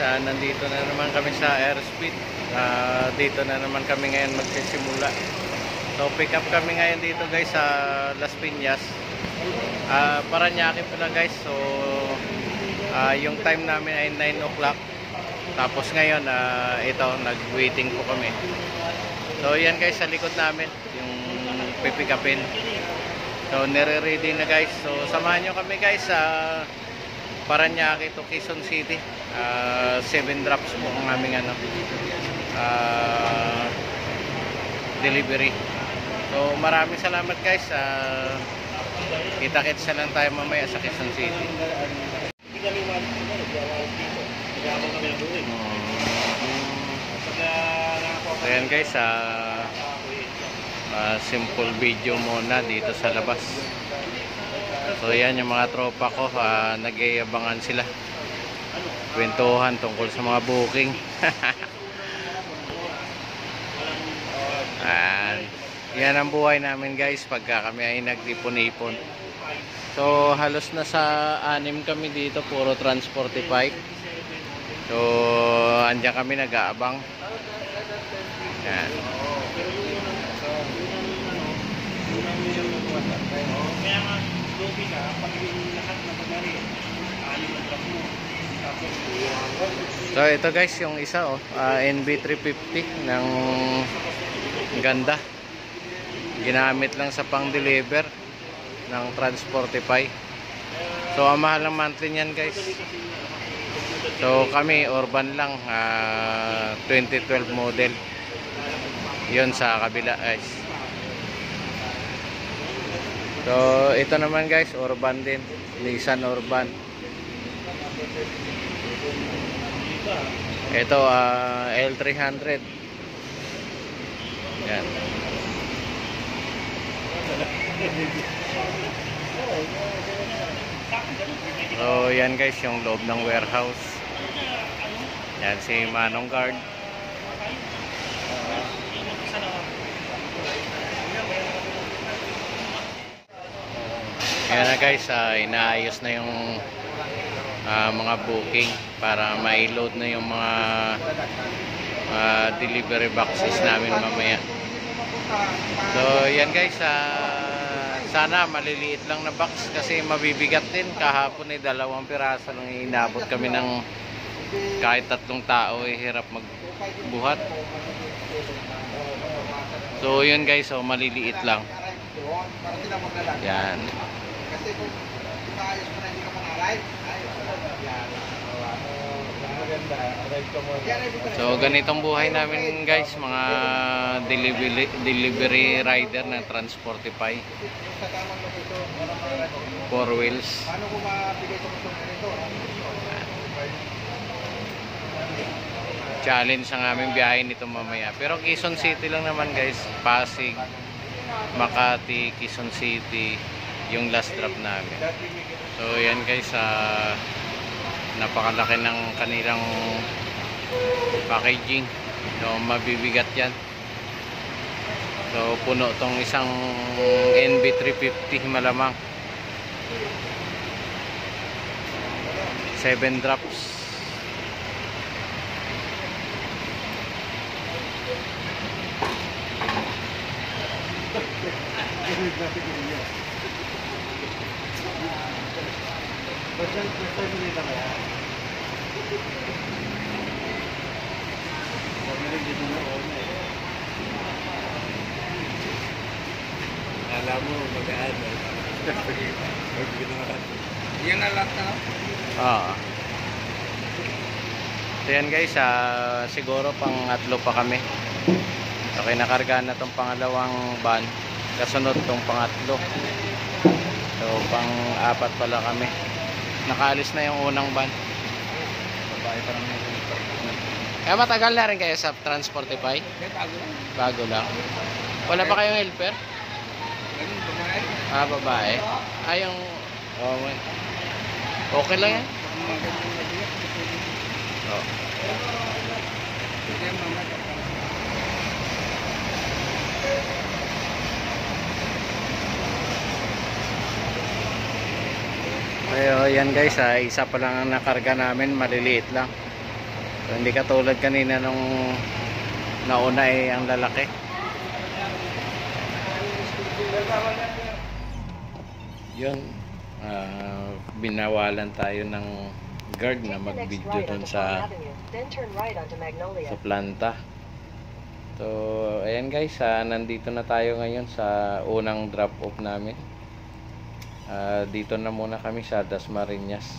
nandito na naman kami sa airspeed. Dito na naman kami ngayon magsisimula. So pick up kami ngayon dito guys sa Las Piñas. Paranaque pala guys. So yung time namin ay 9 o'clock. Tapos ngayon ito nag-waiting po kami. So yan guys sa likod namin yung pipick upin. So nire-ready na guys. So samahan nyo kami guys sa Paranaque to Quezon City. 7 drops po ang aming delivery. So maraming salamat guys. Kita-kits na lang tayo mamaya sa Quezon City. So yan guys, simple video muna dito sa labas. So yan yung mga tropa ko, nag-iabangan sila. Kwentuhan tungkol sa mga booking. Yan ang buhay namin guys pagka kami ay nagtipon-ipon. So halos na sa 6 kami dito, puro Transportify. So andyan kami nag-aabang. Yan. So ito guys yung isa NB350 ng ganda. Ginamit lang sa pang-deliver ng Transportify. So ang mahal ng monthly niyan guys. So kami urban lang, 2012 model. 'Yon sa kabila guys. So ito naman guys, urban din, Nissan Urban. Ito L300. Yan. So yan guys yung loob ng warehouse. Yan si Manong Guard. Yan na guys, inaayos na yung mga booking para ma-load na yung mga delivery boxes namin mamaya. So yan guys, sana maliliit lang na box kasi mabibigat din. Kahapon ay 2 piraso lang inabot kami ng kahit 3 tao ay hirap magbuhat. So yun guys, so maliliit lang. Yan. So ganitong buhay namin guys, mga delivery rider ng Transportify, 4 wheels. Challenge ang aming biyahe nito mamaya. Pero Quezon City lang naman guys, Pasig, Makati, Quezon City yung last drop namin. So yan guys, napakalaki ng kanilang packaging. So mabibigat yan. So puno tong isang NB350 malamang. 7 drops. Alam mo, magaan. Yan na lang na. So yan guys, siguro pang-3 pa kami. Okay, nakarga na tong pangalawang van. Kasunod tong pang-3. So pang-4 pala kami. Nakaalis na yung unang van. Babae pa lang yung kaya matagal na rin kayo sa Transportify? Bago lang. Wala pa kayong helper? Babae. Yung okay lang yan. Ayan guys, isa pa lang ang nakarga namin, maliliit lang. So, hindi katulad kanina nung nauna ang lalaki. Yun, binawalan tayo ng guard na mag-video dun sa planta. So ayan guys, nandito na tayo ngayon sa unang drop off namin. Dito na muna kami sa Dasmariñas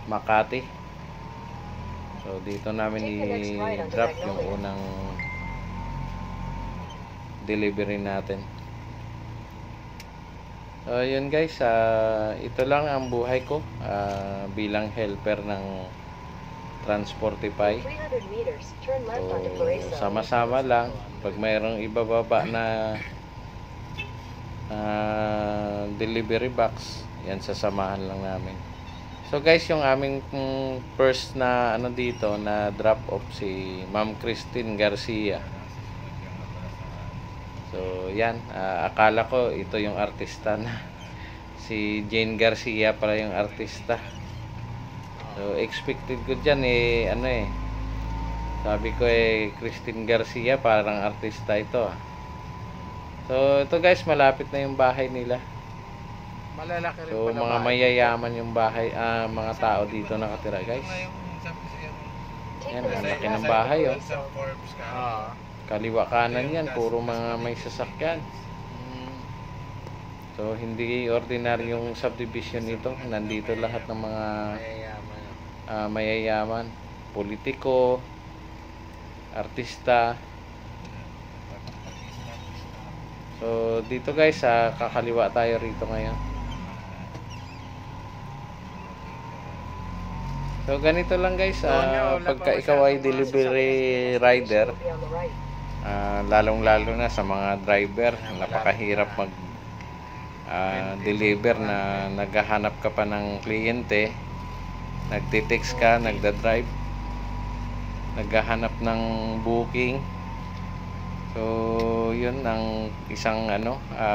Makati. So dito namin i-drop yung unang delivery natin. So yun guys, ito lang ang buhay ko bilang helper ng Transportify. So sama-sama lang pag mayroong ibababa na delivery box, yan sasamahan lang namin. So guys, yung aming first na dito na drop off si Ma'am Christine Garcia. So yan, akala ko ito yung artista na si Jane Garcia pala yung artista. So expected ko dyan sabi ko Christine Garcia parang artista ito. So ito guys, malapit na yung bahay nila. Malalaki rin So mga mayayaman yung bahay, mga tao dito nakatira guys. Yan, ang laki ng bahay oh. Kaliwa kanan yan, puro mga may sasakyan. So hindi ordinaryong subdivision ito. Nandito lahat ng mga mayayaman, politiko, artista. So dito guys, kakaliwa tayo rito ngayon. So ganito lang guys, pagka ikaw ay delivery rider, lalong-lalo na sa mga driver, napakahirap mag deliver na naghahanap ka pa ng kliyente, nagte-text ka, nagda-drive, naghahanap ng booking. So yun ang isang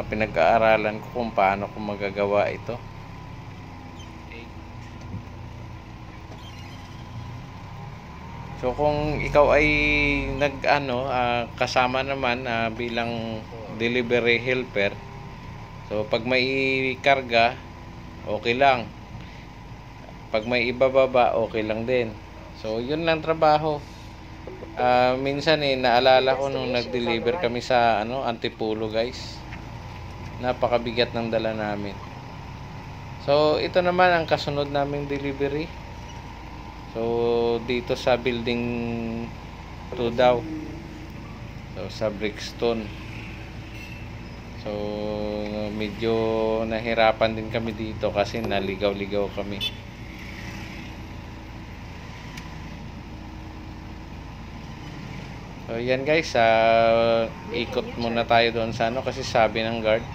pinag-aaralan ko kung paano ko magagawa ito. So kung ikaw ay kasama naman bilang delivery helper, so pag may karga, okay lang. Pag may ibababa, okay lang din. So yun lang trabaho. Minsan naalala ko nung nag-deliver kami sa Antipolo guys. Napakabigat ng dala namin. So ito naman ang kasunod naming delivery. So dito sa building 2 daw. So sa Brixton. So medyo nahirapan din kami dito kasi naligaw-ligaw kami. So yan guys, ikot muna tayo doon sa kasi sabi ng guard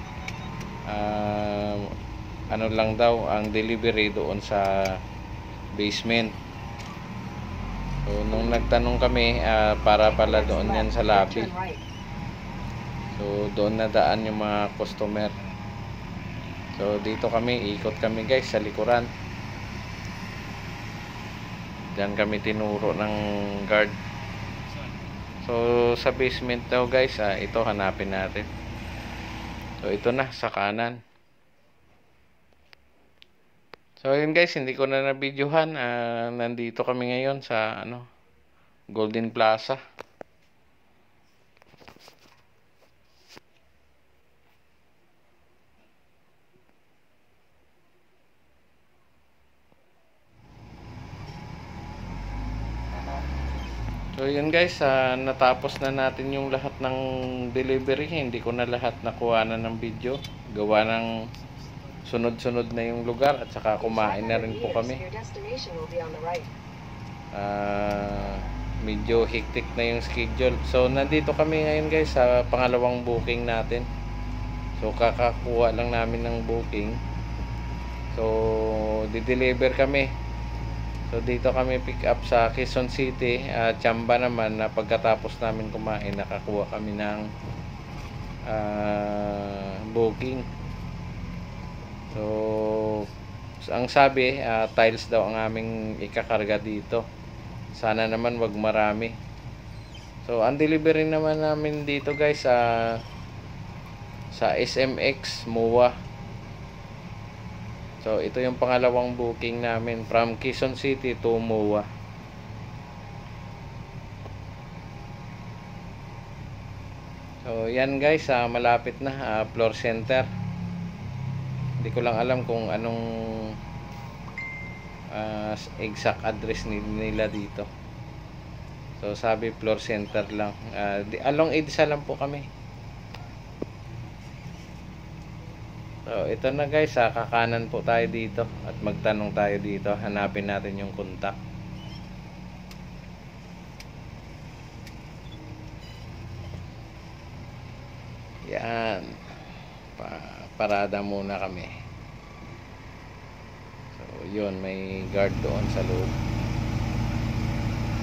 lang daw ang delivery doon sa basement. So nung nagtanong kami, para pala doon yan sa lobby. So doon nadaan yung mga customer. So dito kami, ikot kami guys sa likuran. Diyan kami tinuro ng guard. So sa basement daw guys, ito hanapin natin. So ito na sa kanan. So yun guys, hindi ko na na-videohan. Nandito kami ngayon sa Golden Plaza. So yun guys, natapos na natin yung lahat ng delivery. Hindi ko na lahat nakuhanan ng video. Gawa ng sunod-sunod na yung lugar at saka kumain na rin po kami. Medyo hectic na yung schedule. So nandito kami ngayon guys sa pangalawang booking natin. So kakakuha lang namin ng booking. So di-deliver kami. So dito kami pick up sa Quezon City. Chamba naman na pagkatapos namin kumain, nakakuha kami ng booking. So Ang sabi, tiles daw ang aming ikakarga dito. Sana naman wag marami. So, ang delivery naman namin dito guys sa SMX MOA. So, ito yung pangalawang booking namin from Quezon City to MOA. So, yan guys, malapit na, floor center. Hindi ko lang alam kung anong exact address nila dito. So, sabi floor center lang. Along EDSA lang po kami. So, ito na guys, kakanan po tayo dito at magtanong tayo dito. Hanapin natin yung contact. Yan. Parada muna kami. So, yun, may guard doon sa loob.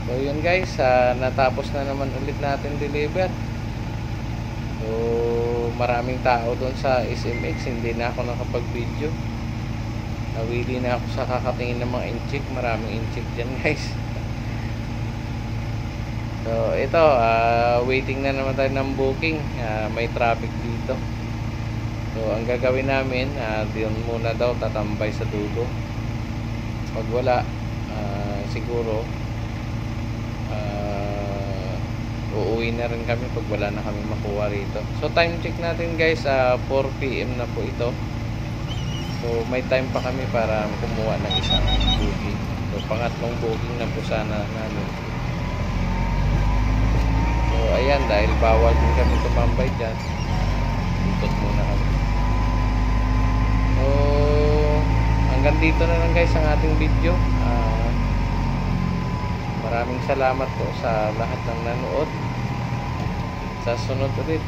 So, yun guys, natapos na naman ulit natin deliver. So, maraming tao doon sa SMX, hindi na ako nakapag-video. Nawili na ako sa kakatingin ng mga inchik. Maraming inchik dyan guys. So, ito, waiting na naman tayo ng booking. May traffic dito. So, ang gagawin namin, diyon muna daw tatambay sa dulo. Pag wala, siguro uuwi na rin kami pag wala na kami makuha rito. So, time check natin guys, 4 PM na po ito. So, may time pa kami para kumuha ng isang booking. So, pangatlong booking na po sana namin. So, ayan, dahil bawal din kami tumambay dyan, ikot muna kami. So, hanggang dito na lang guys ang ating video. Maraming salamat po sa lahat ng nanood. Sa sunod ulit,